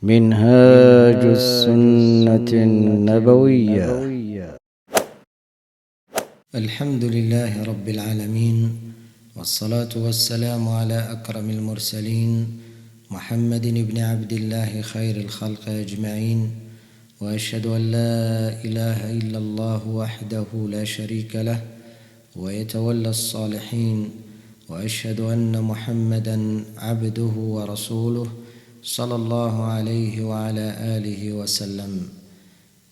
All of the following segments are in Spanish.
منهاج السنة النبوية. الحمد لله رب العالمين، والصلاة والسلام على أكرم المرسلين محمد بن عبد الله خير الخلق أجمعين، وأشهد أن لا إله إلا الله وحده لا شريك له ويتولى الصالحين، وأشهد أن محمدا عبده ورسوله صلى الله عليه وعلى آله وسلم.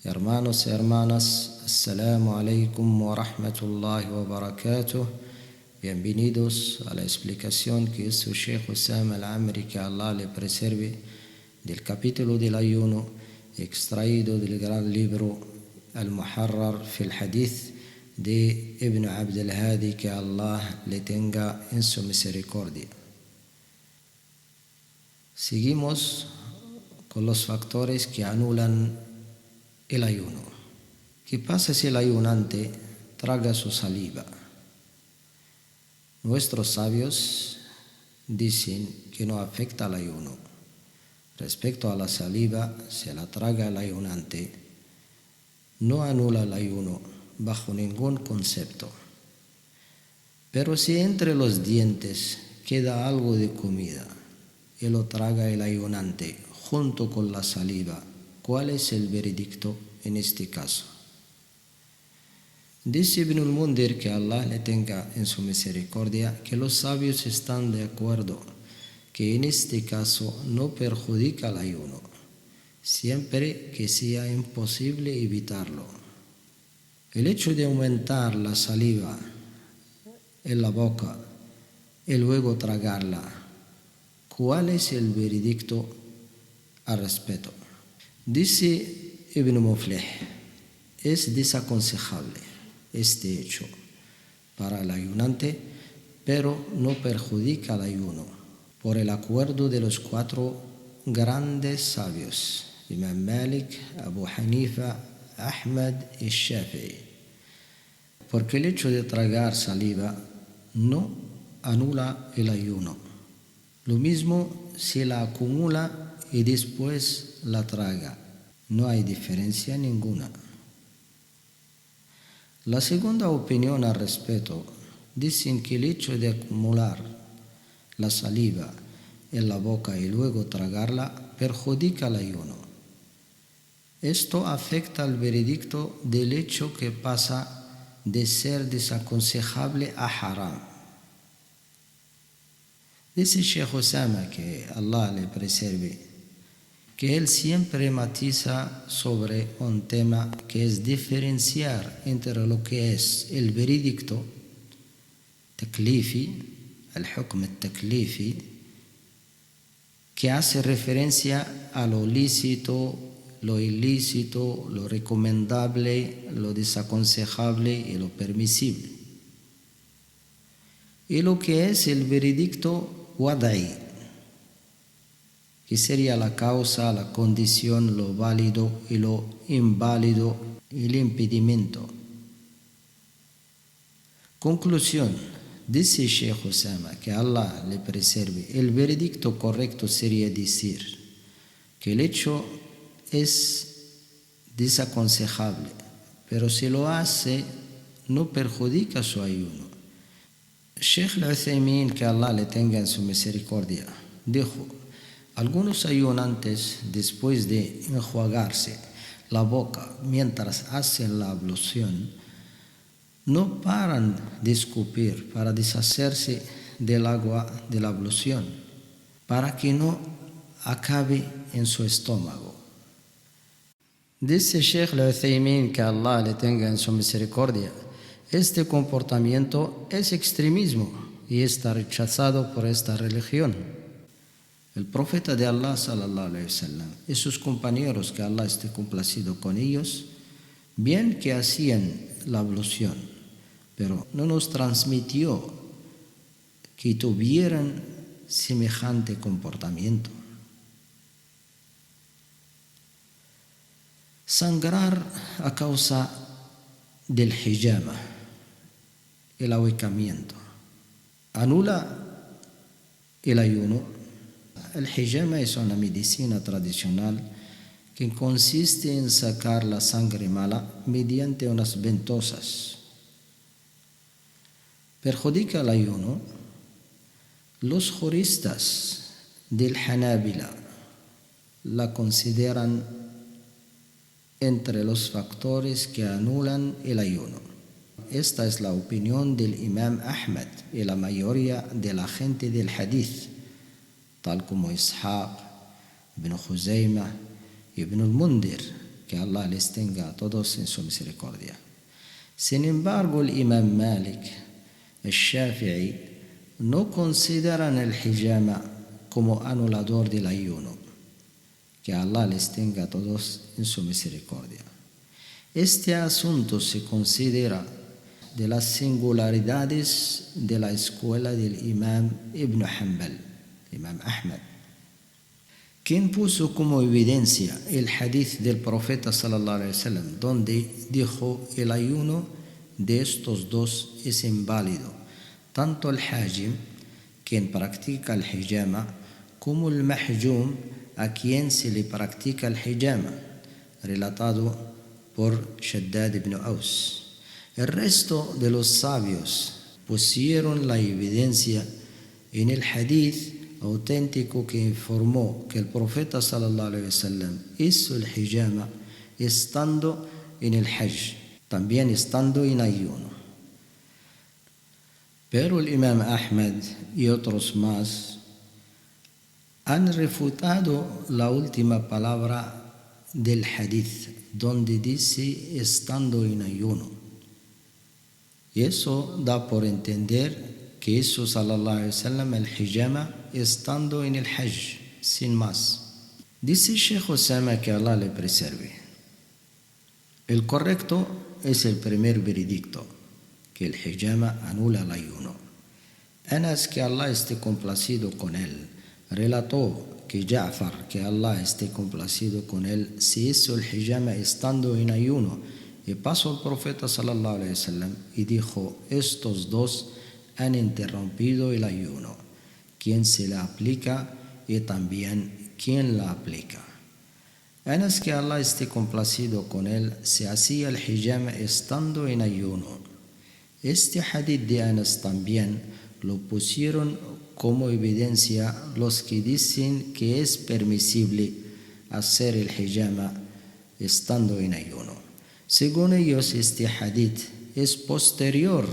Hermanos y hermanas, Assalamu alaikum wa rahmatullahi wa barakatuh. Bienvenidos a la explicación que hizo Sheikh Hussam al-Amri, que Allah le preserve, del capítulo del ayuno extraído del gran libro Al-Muharrar fil Hadith de Ibn Abd al-Hadi, que Allah le tenga en su misericordia. Seguimos con los factores que anulan el ayuno. ¿Qué pasa si el ayunante traga su saliva? Nuestros sabios dicen que no afecta al ayuno. Respecto a la saliva, si la traga el ayunante, no anula el ayuno bajo ningún concepto. Pero si entre los dientes queda algo de comida y lo traga el ayunante junto con la saliva, ¿cuál es el veredicto en este caso? Dice Ibn al-Mundir, que Allah le tenga en su misericordia, que los sabios están de acuerdo que en este caso no perjudica el ayuno, siempre que sea imposible evitarlo. El hecho de aumentar la saliva en la boca y luego tragarla, ¿cuál es el veredicto al respecto? Dice Ibn Muflih, es desaconsejable este hecho para el ayunante, pero no perjudica el ayuno, por el acuerdo de los 4 grandes sabios, Imam Malik, Abu Hanifa, Ahmad y Shafi'i, porque el hecho de tragar saliva no anula el ayuno. Lo mismo si la acumula y después la traga, no hay diferencia ninguna. La segunda opinión al respecto dicen que el hecho de acumular la saliva en la boca y luego tragarla perjudica el ayuno. Esto afecta al veredicto del hecho que pasa de ser desaconsejable a haram. Dice Sheikh Hussam, que Allah le preserve, que él siempre matiza sobre un tema que es diferenciar entre lo que es el veredicto taklifi, el hukm taklifi, que hace referencia a lo lícito, lo ilícito, lo recomendable, lo desaconsejable y lo permisible, y lo que es el veredicto wada'i, que sería la causa, la condición, lo válido y lo inválido, el impedimento. Conclusión, dice Sheikh Hussam, que Allah le preserve, el veredicto correcto sería decir que el hecho es desaconsejable, pero si lo hace no perjudica su ayuno. Sheikh al-Uthaymin, que Allah le tenga en su misericordia, dijo: algunos ayunantes, después de enjuagarse la boca mientras hacen la ablución, no paran de escupir para deshacerse del agua de la ablución, para que no acabe en su estómago. Dice Sheikh al-Uthaymin, que Allah le tenga en su misericordia, este comportamiento es extremismo y está rechazado por esta religión. El profeta de Allah sallallahu alaihi wasallam y sus compañeros, que Allah esté complacido con ellos, bien que hacían la ablución, pero no nos transmitió que tuvieran semejante comportamiento. Sangrar a causa del hijama, el ahorcamiento, anula el ayuno El hijama es una medicina tradicional que consiste en sacar la sangre mala mediante unas ventosas. Perjudica el ayuno. Los juristas del Hanabila la consideran entre los factores que anulan el ayuno. Esta es la opinión del Imam Ahmad y la mayoría de la gente del Hadith, tal como Ishaq, Ibn Khuzaymah y Ibn al-Mundir, que Allah les tenga a todos en su misericordia. Sin embargo, el Imam Malik, el Shafi'i, no consideran el hijama como anulador del ayuno. Que Allah les tenga a todos en su misericordia. Este asunto se considera de las singularidades de la escuela del Imam Ibn Hanbal, Imam Ahmad, quien puso como evidencia el hadith del profeta sallallahu alaihi wasallam, donde dijo: el ayuno de estos dos es inválido, tanto el hajim, quien practica el hijama, como el mahjum, a quien se le practica el hijama, relatado por Shaddad ibn Aus. El resto de los sabios pusieron la evidencia en el hadith auténtico que informó que el profeta sallallahu alaihi wasallam hizo el hijama estando en el hajj, también estando en ayuno. Pero el Imam Ahmad y otros más han refutado la última palabra del hadith, donde dice estando en ayuno. Y eso da por entender que hizo sallallahu alaihi wasallam el hijama estando en el hajj, sin más. Dice Sheikh Osama, que Allah le preserve: el correcto es el primer veredicto, que el hijama anula el ayuno. Anas, que Allah esté complacido con él, relató que Ja'far, que Allah esté complacido con él, se hizo el hijama estando en ayuno, y pasó el profeta sallallahu alaihi wasallam y dijo: estos dos han interrumpido el ayuno, quien se la aplica y también quien la aplica. Anas, que Allah esté complacido con él, se hacía el hijama estando en ayuno. Este hadith de Anas también lo pusieron como evidencia los que dicen que es permisible hacer el hijama estando en ayuno. Según ellos, este hadith es posterior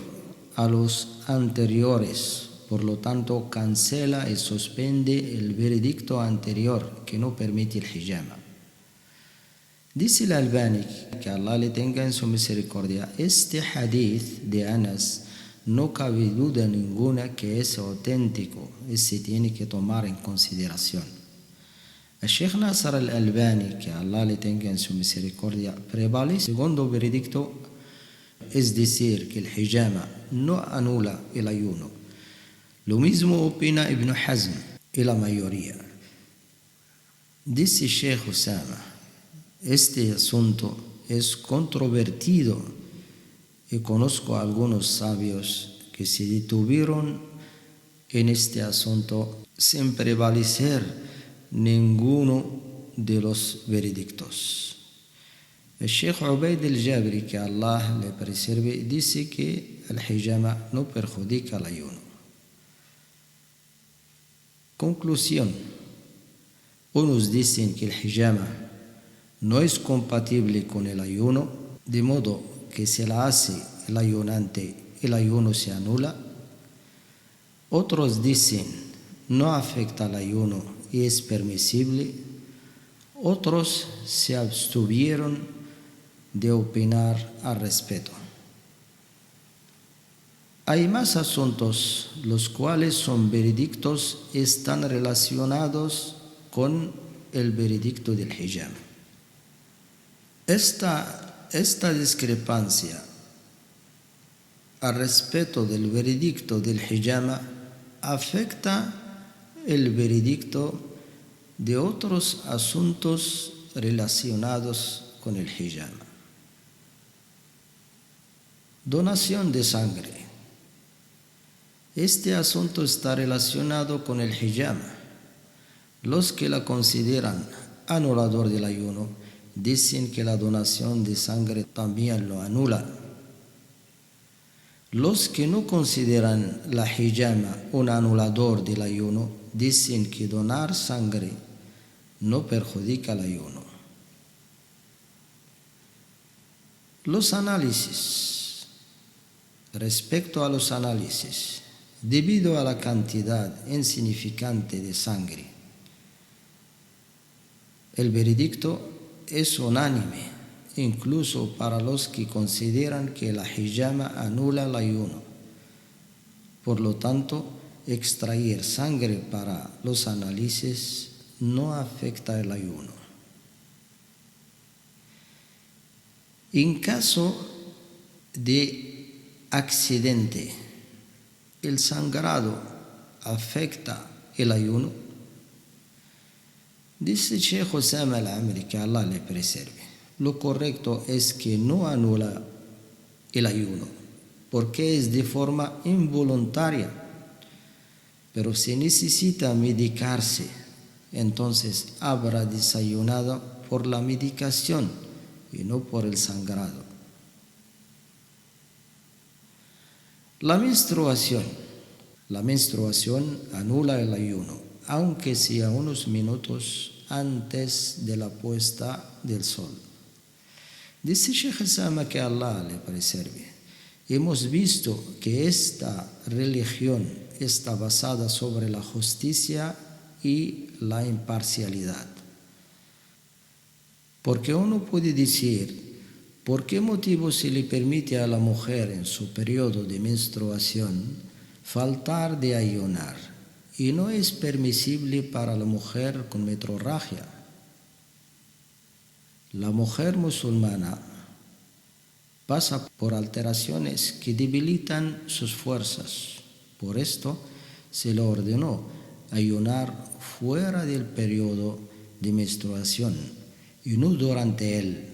a los anteriores, por lo tanto cancela y suspende el veredicto anterior que no permite el hijama. Dice el Albani, que Allah le tenga en su misericordia, este hadith de Anas no cabe duda ninguna que es auténtico y se tiene que tomar en consideración. El Sheikh Nasr al-Albani, que Allah le tenga en su misericordia, prevalece el segundo veredicto, es decir, que el hijama no anula el ayuno. Lo mismo opina Ibn Hazm y la mayoría. Dice Sheikh Osama: este asunto es controvertido y conozco a algunos sabios que se detuvieron en este asunto sin prevalecer ninguno de los veredictos. El Sheikh Ubaid al-Jabri, que Allah le preserve, dice que el hijama no perjudica el ayuno. Conclusión: unos dicen que el hijama no es compatible con el ayuno, de modo que se la hace el ayunante, el ayuno se anula. Otros dicen no afecta al ayuno y es permisible. Otros se abstuvieron de opinar al respecto. Hay más asuntos los cuales son veredictos y están relacionados con el veredicto del hijama. Esta discrepancia al respecto del veredicto del hijama afecta el veredicto de otros asuntos relacionados con el hijama. Donación de sangre. Este asunto está relacionado con el hijama. Los que la consideran anulador del ayuno dicen que la donación de sangre también lo anula. Los que no consideran la hijama un anulador del ayuno dicen que donar sangre no perjudica el ayuno. Los análisis. Respecto a los análisis, debido a la cantidad insignificante de sangre, el veredicto es unánime, incluso para los que consideran que la hijama anula el ayuno. Por lo tanto, extraer sangre para los análisis no afecta el ayuno. En caso de accidente, ¿el sangrado afecta el ayuno? Dice Sheikh Osama al-Amri, que Allah le preserve, lo correcto es que no anula el ayuno, porque es de forma involuntaria, pero si necesita medicarse, entonces habrá desayunado por la medicación y no por el sangrado. La menstruación anula el ayuno, aunque sea unos minutos antes de la puesta del sol. Dice Sheikh Osama, que Allah le preserve, hemos visto que esta religión está basada sobre la justicia y la imparcialidad. Porque uno puede decir, ¿por qué motivo se le permite a la mujer en su periodo de menstruación faltar de ayunar y no es permisible para la mujer con metrorragia? La mujer musulmana pasa por alteraciones que debilitan sus fuerzas. Por esto se le ordenó ayunar fuera del periodo de menstruación y no durante él.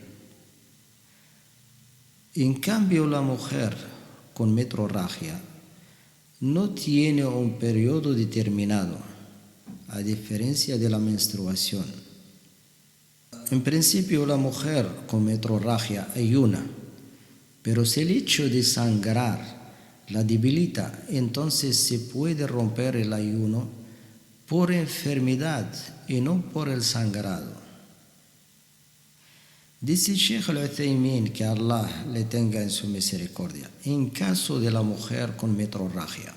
En cambio, la mujer con metrorragia no tiene un periodo determinado, a diferencia de la menstruación. En principio, la mujer con metrorragia ayuna, pero si el hecho de sangrar la debilita, entonces se puede romper el ayuno por enfermedad y no por el sangrado. Dice Sheikh al-Uthaymin, que Allah le tenga en su misericordia, en caso de la mujer con metrorragia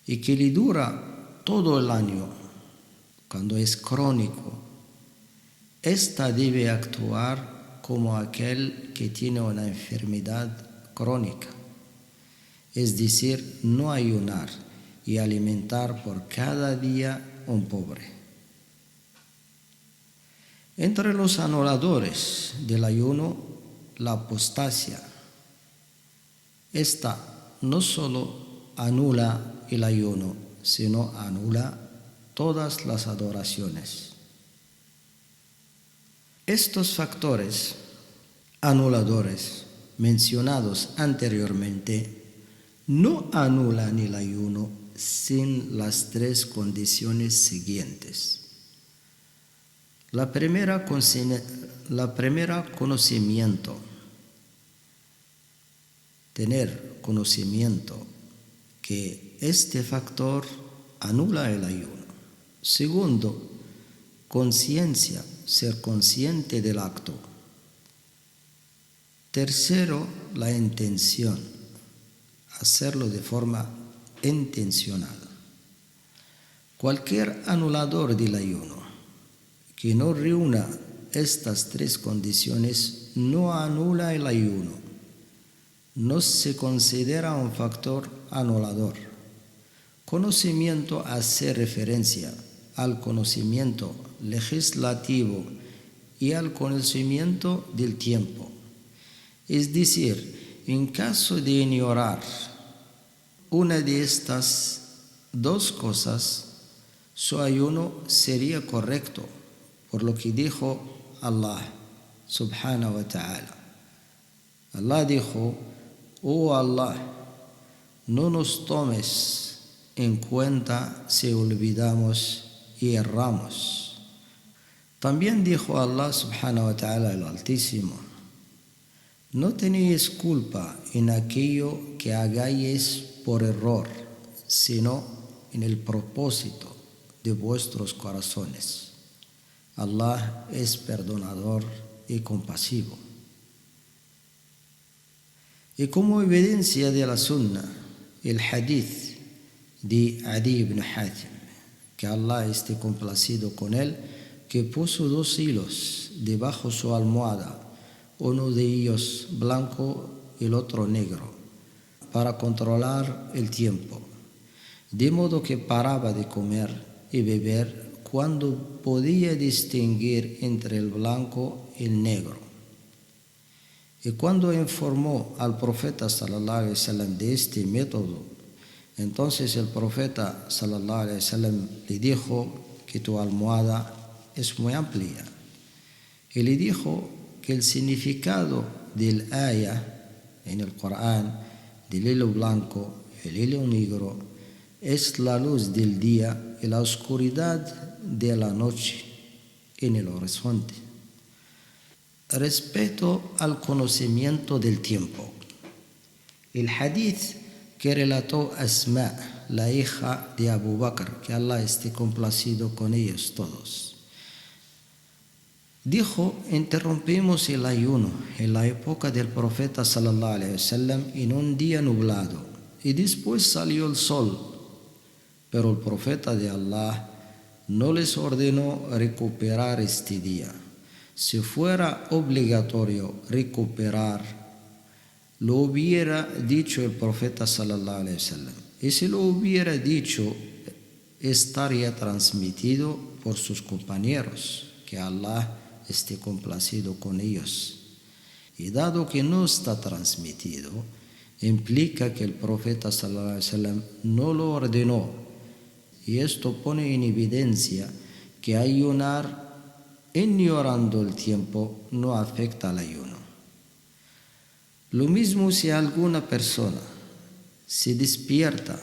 y que le dura todo el año, cuando es crónico, esta debe actuar como aquel que tiene una enfermedad crónica, es decir, no ayunar y alimentar por cada día un pobre. Entre los anuladores del ayuno, la apostasia. Esta no solo anula el ayuno, sino anula todas las adoraciones. Estos factores anuladores mencionados anteriormente no anulan el ayuno sin las tres condiciones siguientes. La primera, conocimiento. Tener conocimiento que este factor anula el ayuno. Segundo, conciencia, ser consciente del acto. Tercero, la intención, hacerlo de forma intencionada. Cualquier anulador del ayuno que no reúna estas tres condiciones no anula el ayuno, no se considera un factor anulador. Conocimiento hace referencia al conocimiento legislativo y al conocimiento del tiempo. Es decir, en caso de ignorar una de estas dos cosas, su ayuno sería correcto, por lo que dijo Allah subhanahu wa ta'ala. Allah dijo: oh Allah, no nos tomes en cuenta si olvidamos y erramos. También dijo Allah subhanahu wa ta'ala el Altísimo: no tenéis culpa en aquello que hagáis por error, sino en el propósito de vuestros corazones. Allah es perdonador y compasivo. Y como evidencia de la sunna, el hadith de Adi ibn Hatim, que Allah esté complacido con él, que puso 2 hilos debajo de su almohada, uno de ellos blanco y el otro negro, para controlar el tiempo, de modo que paraba de comer y beber cuando podía distinguir entre el blanco y el negro. Y cuando informó al profeta sallallahu alaihi wasallam de este método, entonces el profeta sallallahu alaihi wasallam le dijo que tu almohada es muy amplia. Y le dijo que el significado del ayah en el Corán, del hilo blanco y el hilo negro, es la luz del día y la oscuridad de la noche en el horizonte. Respecto al conocimiento del tiempo, el hadith que relató Asma, la hija de Abu Bakr, que Allah esté complacido con ellos todos, dijo: interrumpimos el ayuno en la época del profeta sallallahu alaihi wasallam en un día nublado y después salió el sol, pero el profeta de Allah no les ordenó recuperar este día. Si fuera obligatorio recuperar, lo hubiera dicho el profeta sallallahu alaihi wasallam, y si lo hubiera dicho, estaría transmitido por sus compañeros, que Allah esté complacido con ellos. Y dado que no está transmitido, implica que el profeta sallallahu alaihi wasallam no lo ordenó, y esto pone en evidencia que ayunar ignorando el tiempo no afecta al ayuno. Lo mismo si alguna persona se despierta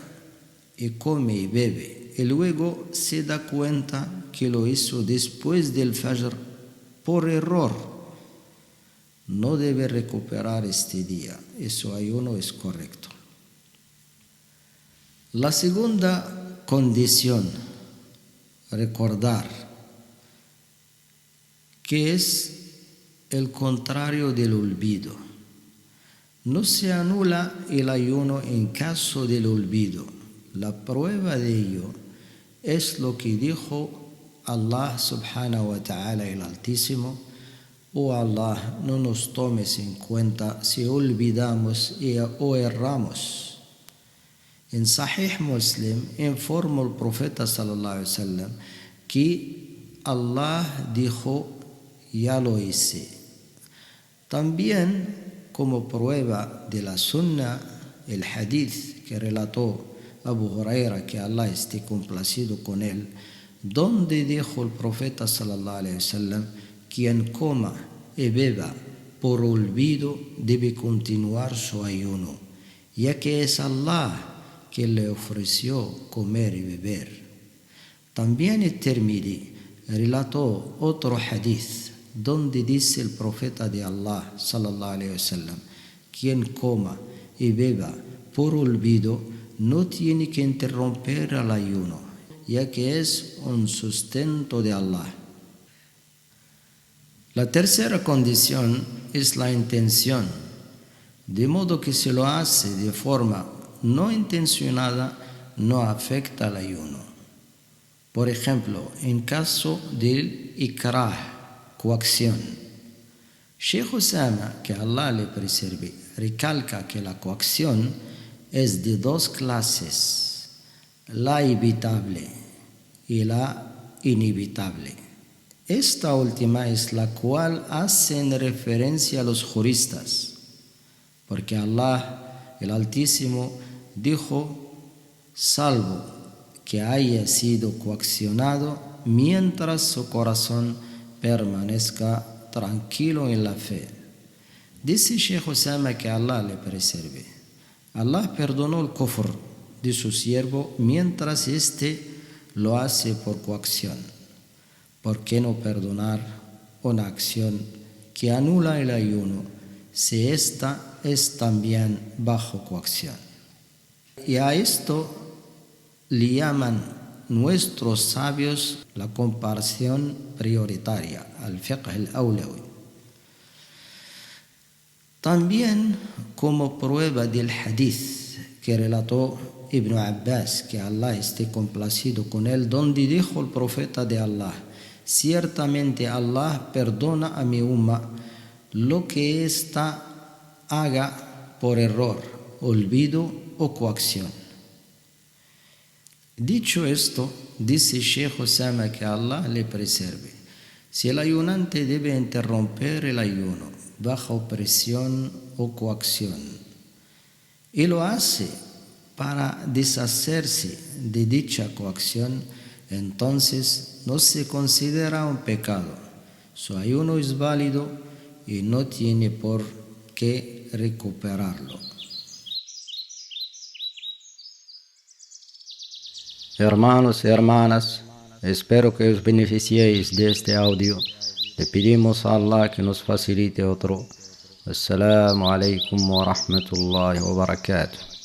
y come y bebe y luego se da cuenta que lo hizo después del Fajr por error, no debe recuperar este día y su ayuno es correcto. La segunda condición, recordar, que es el contrario del olvido. No se anula el ayuno en caso del olvido. La prueba de ello es lo que dijo Allah subhanahu wa ta'ala el Altísimo: oh Allah, no nos tomes en cuenta si olvidamos o erramos. En Sahih Muslim informó el profeta sallallahu alaihi wasallam que Allah dijo: ya lo hice. También, como prueba de la sunna, el hadith que relató Abu Huraira, que Allah esté complacido con él, donde dijo el profeta sallallahu alaihi wasallam: quien coma y beba por olvido debe continuar su ayuno, ya que es Allah quien le ofreció comer y beber. También el Tirmidhi relató otro hadith donde dice el profeta de Allah sallallahu alaihi wasallam: quien coma y beba por olvido no tiene que interromper el ayuno, ya que es un sustento de Allah. La tercera condición es la intención, de modo que si lo hace de forma no intencionada no afecta al ayuno. Por ejemplo, en caso del ikrah, coacción. Sheikh Osama, que Allah le preserve, recalca que la coacción es de 2 clases: la evitable y la inevitable. Esta última es la cual hacen referencia a los juristas, porque Allah, el Altísimo, dijo: salvo que haya sido coaccionado mientras su corazón permanezca tranquilo en la fe. Dice Sheikh Osama, que Allah le preserve, Allah perdonó el kufr de su siervo mientras éste lo hace por coacción. ¿Por qué no perdonar una acción que anula el ayuno si ésta es también bajo coacción? Y a esto le llaman nuestros sabios la comparación prioritaria, al fiqh al-awlawi. También como prueba del hadith que relató Ibn Abbas, que Allah esté complacido con él, donde dijo el profeta de Allah: ciertamente Allah perdona a mi umma lo que ésta haga por error, olvido o coacción. Dicho esto, dice Sheikh Osama, que Allah le preserve, si el ayunante debe interromper el ayuno bajo presión o coacción y lo hace para deshacerse de dicha coacción, entonces no se considera un pecado. Su ayuno es válido y no tiene por qué recuperarlo. Hermanos y hermanas, espero que os beneficiéis de este audio. Le pedimos a Allah que nos facilite otro. Assalamu alaikum wa rahmatullahi wa barakatuh.